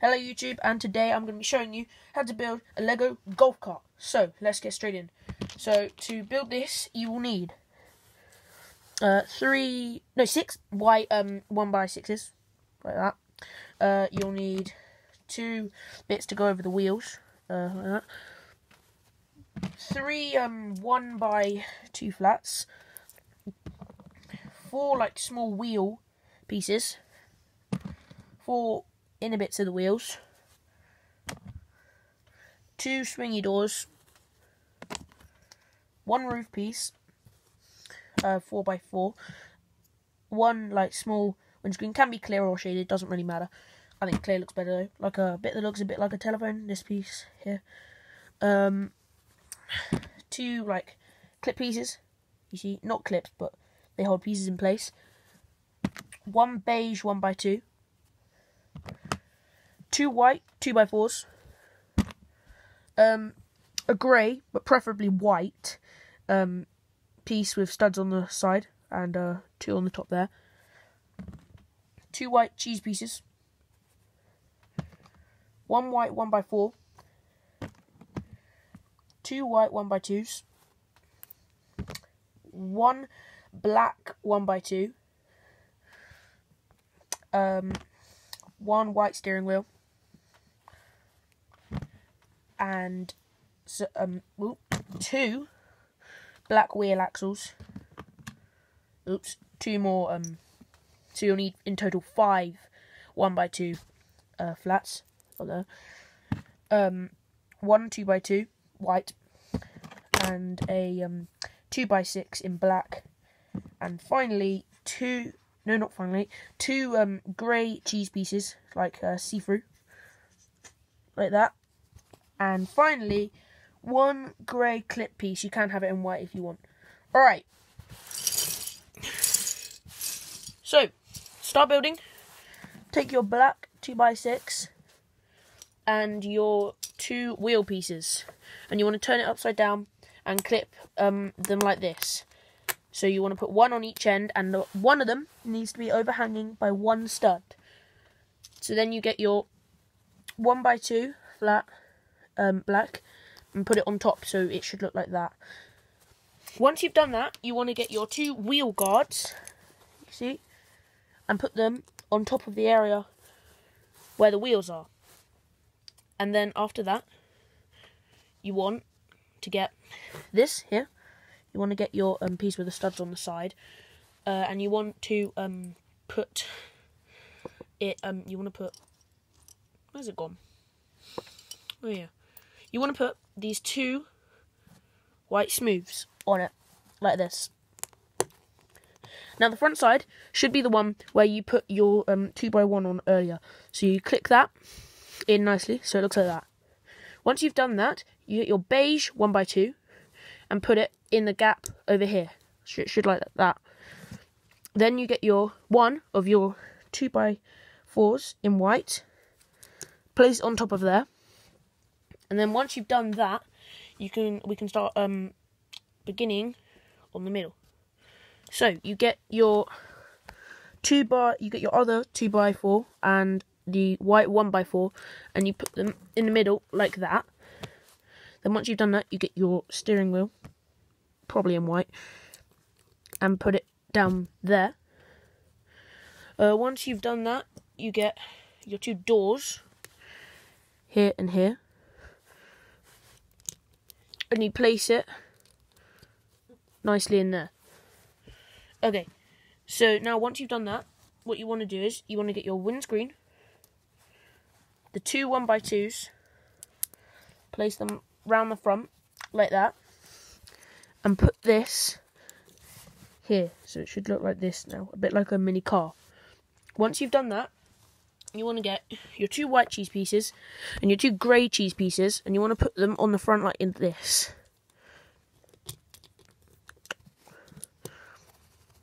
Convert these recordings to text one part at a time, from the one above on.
Hello YouTube, and today I'm going to be showing you how to build a Lego golf cart. So, let's get straight in. So, to build this, you will need 6 white 1x6s, like that. You'll need 2 bits to go over the wheels, like that. 3 1x2 flats, 4 like small wheel pieces, 4 inner bits of the wheels, 2 swingy doors, 1 roof piece, 4x4, 1 like small windscreen, can be clear or shaded, doesn't really matter. I think clear looks better though, like a bit that looks a bit like a telephone, this piece here. 2 like clip pieces, you see, not clips but they hold pieces in place. 1 beige 1x2, 2 white 2x4s, a grey but preferably white piece with studs on the side and 2 on the top there, 2 white cheese pieces, 1 white 1x4, 2 white 1x2s, 1 black 1x2, 1 white steering wheel, and 2 black wheel axles. 2 more. So you'll need in total 5 1x2 flats. 1 2x2 white, and a 2x6 in black, and finally 2 grey cheese pieces, like see-through, like that. And finally, 1 grey clip piece. You can have it in white if you want. Alright. So, start building. Take your black 2x6 and your 2 wheel pieces. And you want to turn it upside down and clip them like this. So you want to put 1 on each end, and one of them needs to be overhanging by 1 stud. So then you get your 1x2 flat black and put it on top, so it should look like that. Once you've done that, you want to get your 2 wheel guards, you see, and put them on top of the area where the wheels are. And then after that, you want to get this here. You want to get your piece with the studs on the side, and you want to put it. Where's it gone? Oh yeah. You want to put these 2 white smooths on it, like this. Now the front side should be the one where you put your 2x1 on earlier. So you click that in nicely, so it looks like that. Once you've done that, you get your beige 1x2 and put it in the gap over here. So it should like that. Then you get your 1 of your 2x4s in white, place it on top of there. And then once you've done that, we can start beginning on the middle. So you get your other 2x4 and the white 1x4, and you put them in the middle like that. Then once you've done that, you get your steering wheel, probably in white, and put it down there. Once you've done that, you get your 2 doors here and here. And you place it nicely in there. Okay, so now once you've done that, what you want to do is you want to get your windscreen, the 2 1x2s, place them round the front like that, and put this here. So it should look like this now, a bit like a mini car. Once you've done that, you want to get your 2 white cheese pieces and your 2 grey cheese pieces, and you want to put them on the front like in this.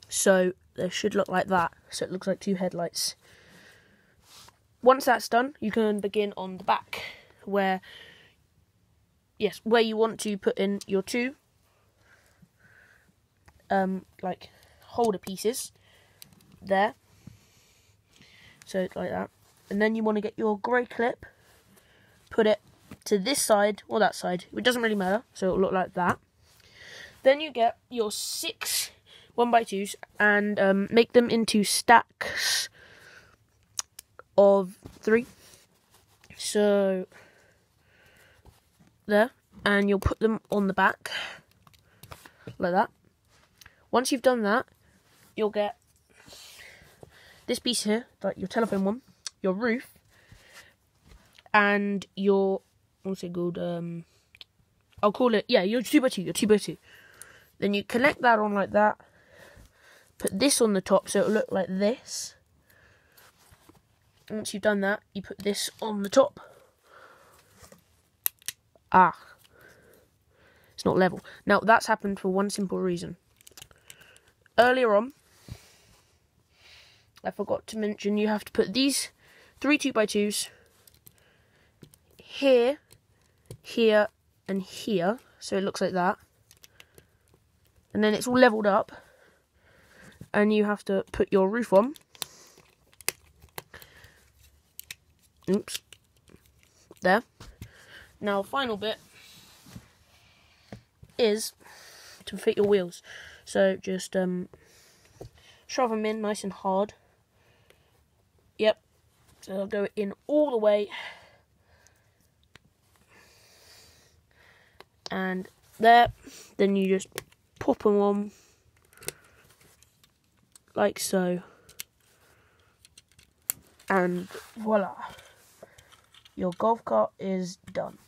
So they should look like that. So it looks like 2 headlights. Once that's done, you can begin on the back, where you want to put in your 2 holder pieces there. So like that. And then you want to get your grey clip, put it to this side or that side. It doesn't really matter, so it'll look like that. Then you get your 6 1x2s and make them into stacks of 3. So there, and you'll put them on the back like that. Once you've done that, you'll get this piece here, like your telephone one, your roof, and your, what's it called? I'll call it, yeah, your 2x2, your 2x2. Then you connect that on like that. Put this on the top so it'll look like this. Once you've done that, you put this on the top. It's not level. Now, that's happened for one simple reason. Earlier on, I forgot to mention you have to put these 3 2x2s here, here, and here, so it looks like that. And then it's all leveled up, and you have to put your roof on. Oops. There. Now, final bit is to fit your wheels. So just shove them in nice and hard. Yep. So I'll go in all the way. And there. Then you just pop them on like so. And voila. Your golf cart is done.